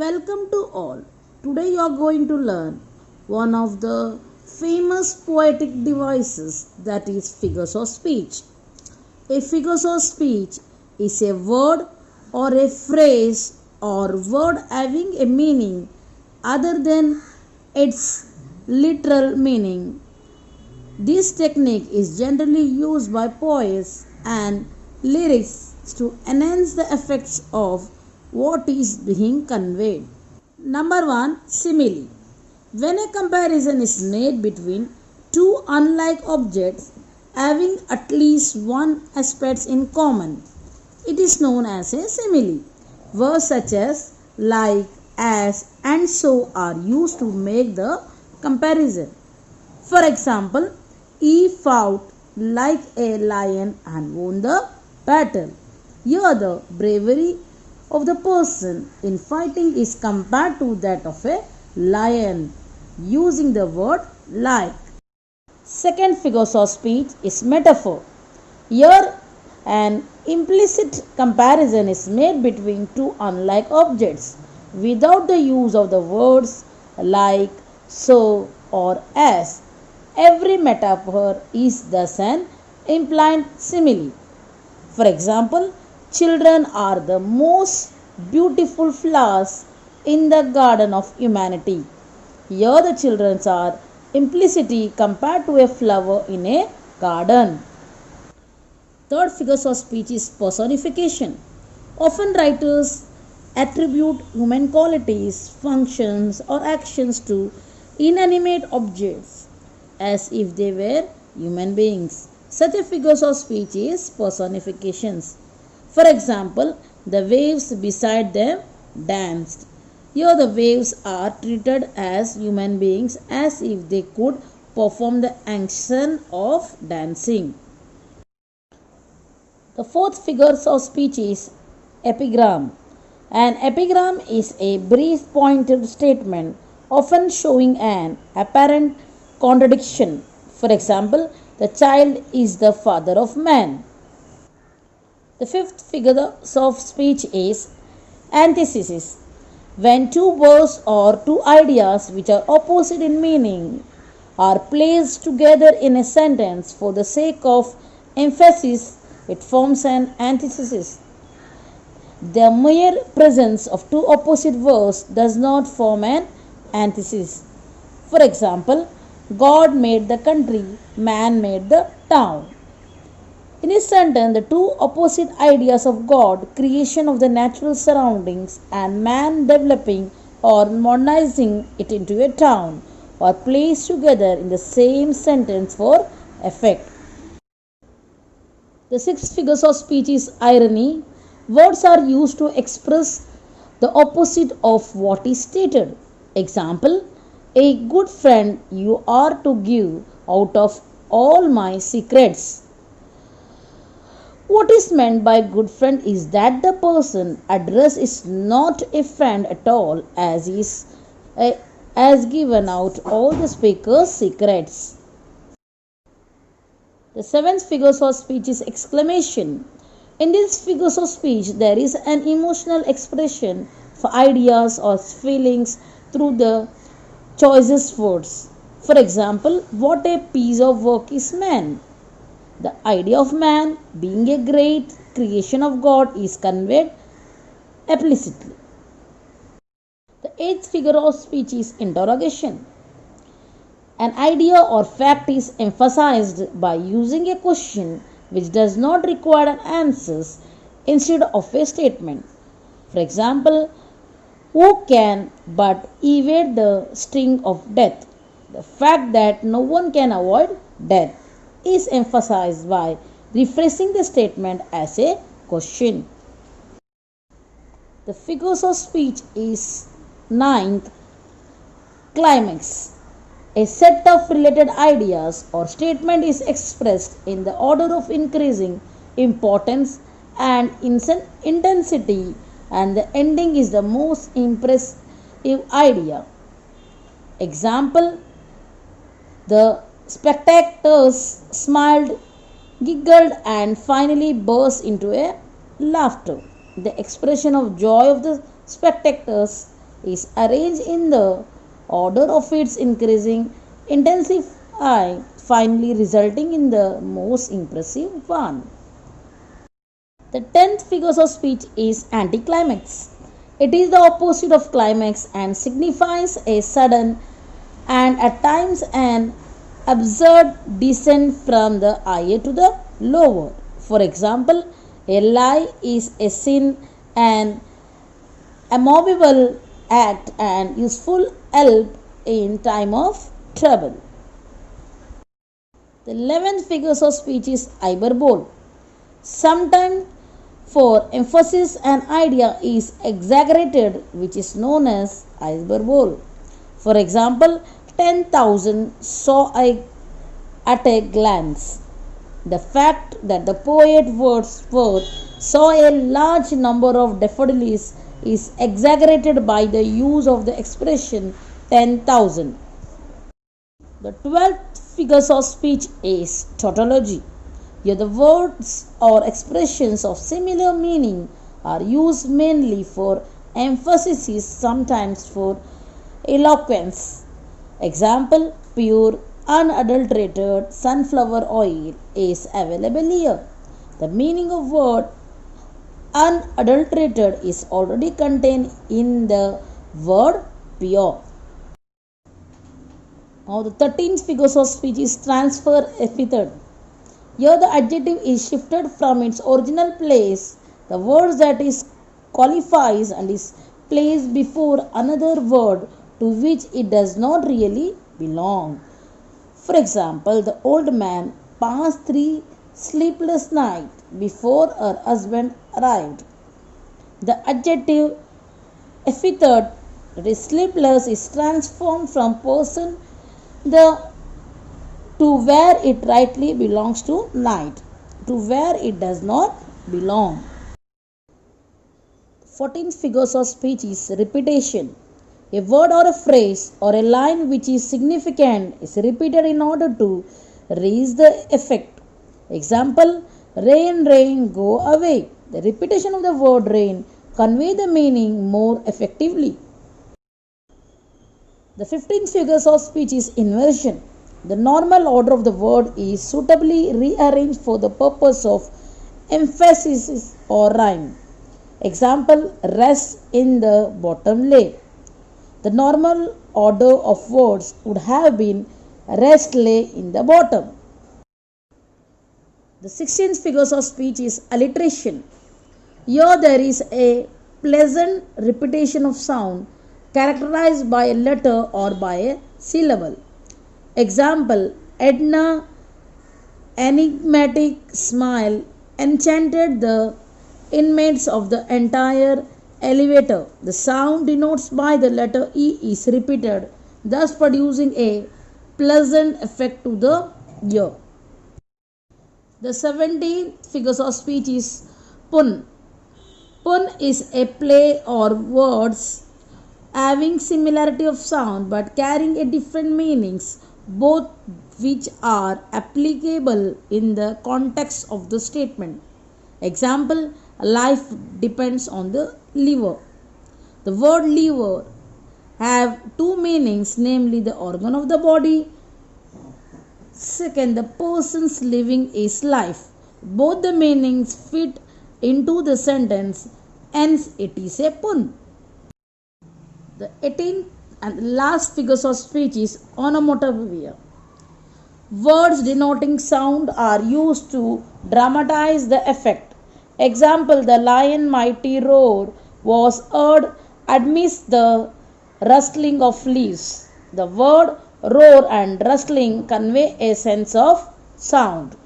Welcome to all. Today you are going to learn one of the famous poetic devices, that is figures of speech. A figures of speech is a word or a phrase or word having a meaning other than its literal meaning. This technique is generally used by poets and lyrics to enhance the effects of what is being conveyed. Number 1. Simile. When a comparison is made between two unlike objects having at least one aspect in common, it is known as a simile. Words such as like, as, and so are used to make the comparison. For example, he fought like a lion and won the battle. Here the bravery of the person in fighting is compared to that of a lion, using the word like. Second figure of speech is metaphor. Here an implicit comparison is made between two unlike objects without the use of the words like, so, or as. Every metaphor is thus an implied simile. For example, children are the most beautiful flowers in the garden of humanity. Here the children are implicitly compared to a flower in a garden. Third figure of speech is personification. Often writers attribute human qualities, functions, or actions to inanimate objects as if they were human beings. Such a figure of speech is personifications. For example, the waves beside them danced. Here the waves are treated as human beings as if they could perform the action of dancing. The fourth figure of speech is epigram. An epigram is a brief pointed statement often showing an apparent contradiction. For example, the child is the father of man. The fifth figure of speech is antithesis. When two words or two ideas which are opposite in meaning are placed together in a sentence for the sake of emphasis, it forms an antithesis. The mere presence of two opposite words does not form an antithesis. For example, God made the country, man made the town. In this sentence, the two opposite ideas of God, creation of the natural surroundings, and man developing or modernizing it into a town, are placed together in the same sentence for effect. The sixth figure of speech is irony. Words are used to express the opposite of what is stated. Example, a good friend you are to give out of all my secrets. What is meant by good friend is that the person addressed is not a friend at all, as given out all the speaker's secrets. The seventh figure of speech is exclamation. In these figures of speech, there is an emotional expression for ideas or feelings through the choicest words. For example, what a piece of work is man. The idea of man being a great creation of God is conveyed explicitly. The eighth figure of speech is interrogation. An idea or fact is emphasized by using a question which does not require an answer instead of a statement. For example, who can but evade the sting of death? The fact that no one can avoid death is emphasized by rephrasing the statement as a question. The figures of speech is ninth, climax. A set of related ideas or statement is expressed in the order of increasing importance and intensity, and the ending is the most impressive idea. Example, the spectators smiled, giggled, and finally burst into a laughter. The expression of joy of the spectators is arranged in the order of its increasing intensity, finally resulting in the most impressive one. The 10th figure of speech is anticlimax. It is the opposite of climax and signifies a sudden and at times an absurd descent from the higher to the lower. For example, a lie is a sin, an amiable act, and useful help in time of trouble. The 11th figure of speech is hyperbole. Sometimes for emphasis an idea is exaggerated, which is known as hyperbole. For example, 10,000 saw at a glance. The fact that the poet Wordsworth saw a large number of daffodils is exaggerated by the use of the expression 10,000. The 12th figure of speech is tautology. Here the words or expressions of similar meaning are used mainly for emphasis, sometimes for eloquence. Example, pure unadulterated sunflower oil is available here. The meaning of word unadulterated is already contained in the word pure. Now the 13th figure of speech is transfer epithet. Here the adjective is shifted from its original place. The word that is qualifies and is placed before another word to which it does not really belong. For example, the old man passed 3 sleepless nights before her husband arrived. The adjective epithet, that is sleepless, is transformed from person to where it rightly belongs to night, to where it does not belong. 14th figure of speech is repetition. A word or a phrase or a line which is significant is repeated in order to raise the effect. Example, rain, rain, go away. The repetition of the word rain conveys the meaning more effectively. The 15th figure of speech is inversion. The normal order of the word is suitably rearranged for the purpose of emphasis or rhyme. Example, rest in the bottom lay. The normal order of words would have been rest lay in the bottom. The 16th figure of speech is alliteration. Here there is a pleasant repetition of sound characterized by a letter or by a syllable. Example, Edna enigmatic smile enchanted the inmates of the entire elevator. The sound denotes by the letter E is repeated, thus producing a pleasant effect to the ear. The 17th figure of speech is pun. Pun is a play or words having similarity of sound but carrying a different meanings, both which are applicable in the context of the statement. Example, life depends on the liver. The word liver have 2 meanings, namely the organ of the body. Second, the person's living is life. Both the meanings fit into the sentence, hence it is a pun. The 18th and last figures of speech is onomatopoeia. Words denoting sound are used to dramatize the effect. Example, the lion mighty roar was heard amidst the rustling of leaves. The word roar and rustling convey a sense of sound.